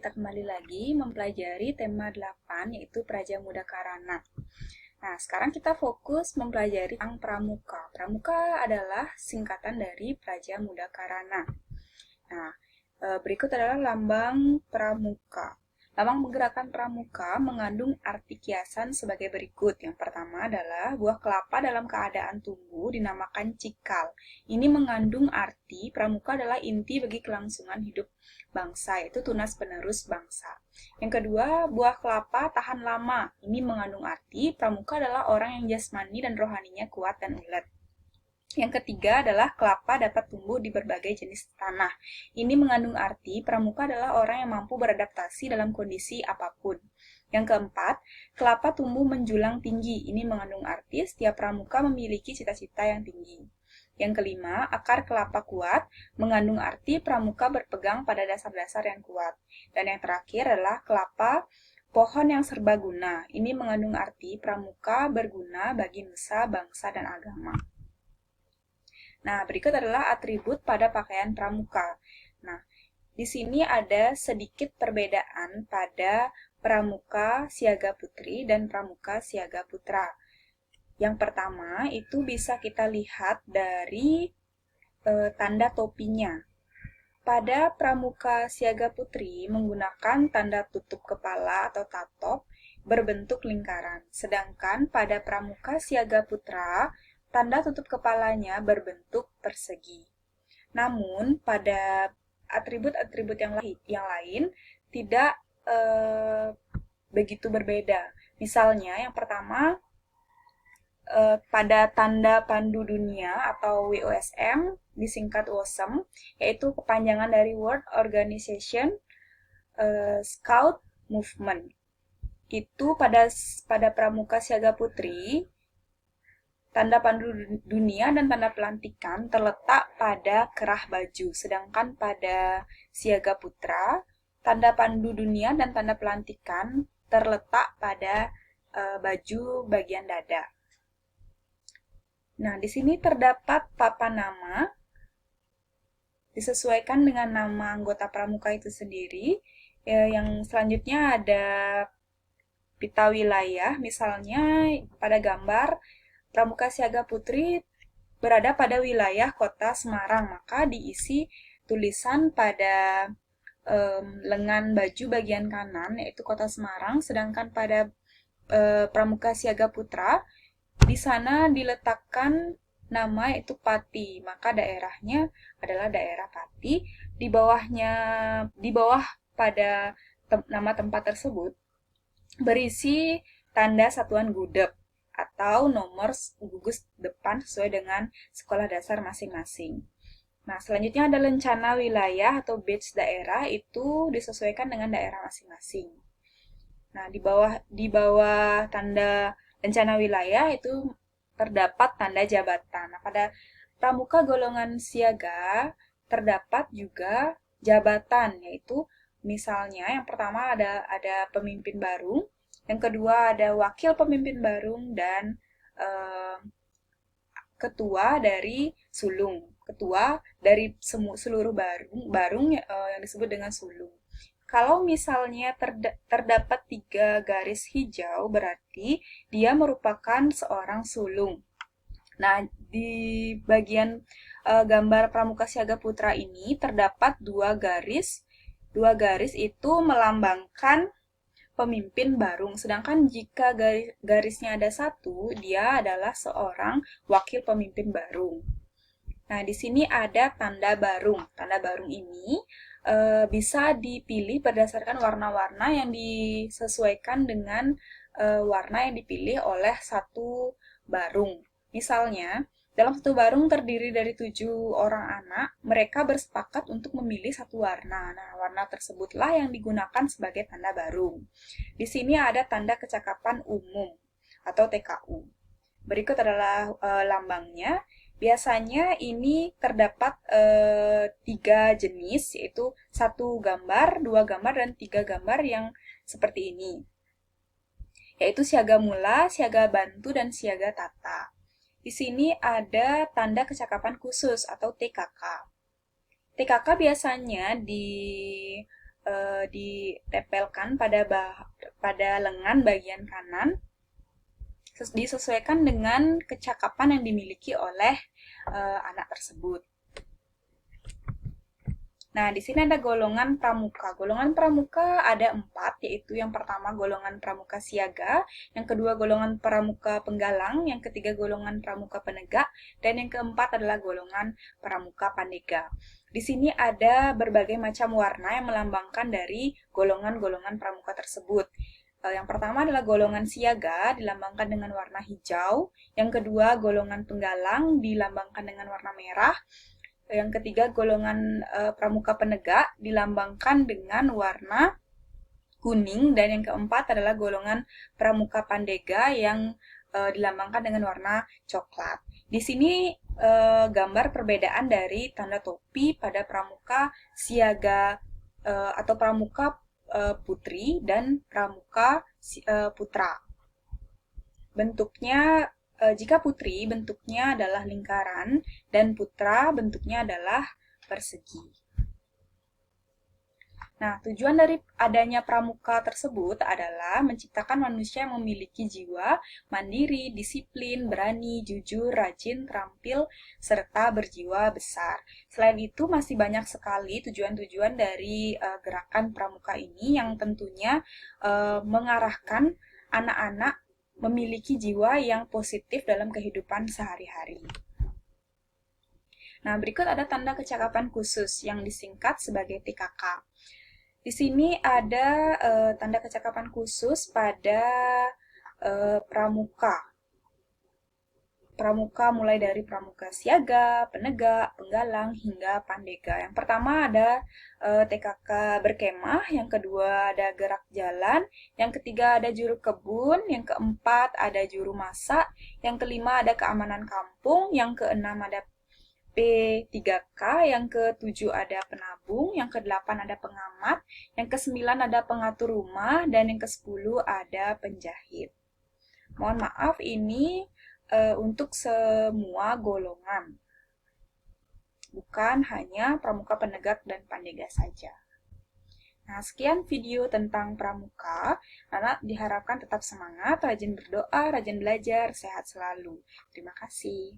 kita kembali lagi mempelajari tema 8, yaitu Praja Muda Karana. Nah, sekarang kita fokus mempelajari tentang Pramuka. Pramuka adalah singkatan dari Praja Muda Karana. Nah, berikut adalah lambang Pramuka. Lambang gerakan Pramuka mengandung arti kiasan sebagai berikut. Yang pertama adalah buah kelapa dalam keadaan tumbuh dinamakan cikal. Ini mengandung arti Pramuka adalah inti bagi kelangsungan hidup bangsa, yaitu tunas penerus bangsa. Yang kedua, buah kelapa tahan lama. Ini mengandung arti Pramuka adalah orang yang jasmani dan rohaninya kuat dan ulet. Yang ketiga adalah kelapa dapat tumbuh di berbagai jenis tanah. Ini mengandung arti pramuka adalah orang yang mampu beradaptasi dalam kondisi apapun. Yang keempat, kelapa tumbuh menjulang tinggi. Ini mengandung arti setiap pramuka memiliki cita-cita yang tinggi. Yang kelima, akar kelapa kuat mengandung arti pramuka berpegang pada dasar-dasar yang kuat. Dan yang terakhir adalah kelapa pohon yang serbaguna. Ini mengandung arti pramuka berguna bagi nusa, bangsa, dan agama. Nah, berikut adalah atribut pada pakaian pramuka. Nah, di sini ada sedikit perbedaan pada pramuka siaga putri dan pramuka siaga putra. Yang pertama, itu bisa kita lihat dari tanda topinya. Pada pramuka siaga putri menggunakan tanda tutup kepala atau tatop berbentuk lingkaran. Sedangkan pada pramuka siaga putra, tanda tutup kepalanya berbentuk persegi. Namun, pada atribut-atribut yang lain tidak begitu berbeda. Misalnya, yang pertama, pada tanda pandu dunia atau WOSM, disingkat WOSM, yaitu kepanjangan dari World Organization Scout Movement. Itu pada pramuka siaga putri, tanda pandu dunia dan tanda pelantikan terletak pada kerah baju, sedangkan pada siaga putra, tanda pandu dunia dan tanda pelantikan terletak pada baju bagian dada. Nah, di sini terdapat papan nama, disesuaikan dengan nama anggota pramuka itu sendiri. Yang selanjutnya ada pita wilayah, misalnya pada gambar pramuka siaga putri berada pada wilayah kota Semarang, maka diisi tulisan pada lengan baju bagian kanan, yaitu kota Semarang, sedangkan pada pramuka siaga putra, di sana diletakkan nama yaitu Pati, maka daerahnya adalah daerah Pati. Di bawah pada nama tempat tersebut berisi tanda satuan gudeg atau nomor gugus depan sesuai dengan sekolah dasar masing-masing. Nah, selanjutnya ada lencana wilayah atau badge daerah, itu disesuaikan dengan daerah masing-masing. Nah, di bawah tanda lencana wilayah itu terdapat tanda jabatan. Nah, pada pramuka golongan siaga terdapat juga jabatan, yaitu misalnya yang pertama ada pemimpin barung, yang kedua ada wakil pemimpin barung, dan ketua dari sulung. Ketua dari seluruh barung yang disebut dengan sulung. Kalau misalnya terdapat 3 garis hijau, berarti dia merupakan seorang sulung. Nah, di bagian gambar pramuka siaga putra ini terdapat 2 garis. 2 garis itu melambangkan pemimpin barung, sedangkan jika garisnya ada 1, dia adalah seorang wakil pemimpin barung. Nah, di sini ada tanda barung. Tanda barung ini bisa dipilih berdasarkan warna-warna yang disesuaikan dengan warna yang dipilih oleh satu barung. Misalnya, dalam satu barung terdiri dari 7 orang anak, mereka bersepakat untuk memilih satu warna. Nah, warna tersebutlah yang digunakan sebagai tanda barung. Di sini ada tanda kecakapan umum atau TKU. Berikut adalah lambangnya. Biasanya ini terdapat 3 jenis, yaitu 1 gambar, 2 gambar, dan 3 gambar yang seperti ini. Yaitu siaga mula, siaga bantu, dan siaga tata. Di sini ada tanda kecakapan khusus atau TKK. TKK biasanya ditempelkan pada lengan bagian kanan, disesuaikan dengan kecakapan yang dimiliki oleh anak tersebut. Nah, di sini ada golongan pramuka. Golongan pramuka ada 4, yaitu yang pertama golongan pramuka siaga, yang kedua golongan pramuka penggalang, yang ketiga golongan pramuka penegak, dan yang keempat adalah golongan pramuka pandega. Di sini ada berbagai macam warna yang melambangkan dari golongan-golongan pramuka tersebut. Yang pertama adalah golongan siaga, dilambangkan dengan warna hijau. Yang kedua, golongan penggalang, dilambangkan dengan warna merah. Yang ketiga, golongan pramuka penegak dilambangkan dengan warna kuning, dan yang keempat adalah golongan pramuka pandega yang dilambangkan dengan warna coklat. Di sini gambar perbedaan dari tanda topi pada pramuka siaga atau pramuka putri dan pramuka putra. Bentuknya, jika putri bentuknya adalah lingkaran dan putra bentuknya adalah persegi. Nah, tujuan dari adanya pramuka tersebut adalah menciptakan manusia yang memiliki jiwa mandiri, disiplin, berani, jujur, rajin, terampil, serta berjiwa besar. Selain itu, masih banyak sekali tujuan-tujuan dari gerakan pramuka ini yang tentunya mengarahkan anak-anak memiliki jiwa yang positif dalam kehidupan sehari-hari. Nah, berikut ada tanda kecakapan khusus yang disingkat sebagai TKK. Di sini ada tanda kecakapan khusus pada pramuka. Pramuka mulai dari pramuka siaga, penegak, penggalang, hingga pandega. Yang pertama ada TKK berkemah, yang kedua ada gerak jalan, yang ketiga ada juru kebun, yang keempat ada juru masak, yang kelima ada keamanan kampung, yang keenam ada P3K, yang ke-7 ada penabung, yang ke-8 ada pengamat, yang ke-9 ada pengatur rumah, dan yang ke-10 ada penjahit. Mohon maaf, ini untuk semua golongan, bukan hanya pramuka penegak dan pandega saja. Nah, sekian video tentang pramuka. Anak diharapkan tetap semangat, rajin berdoa, rajin belajar, sehat selalu. Terima kasih.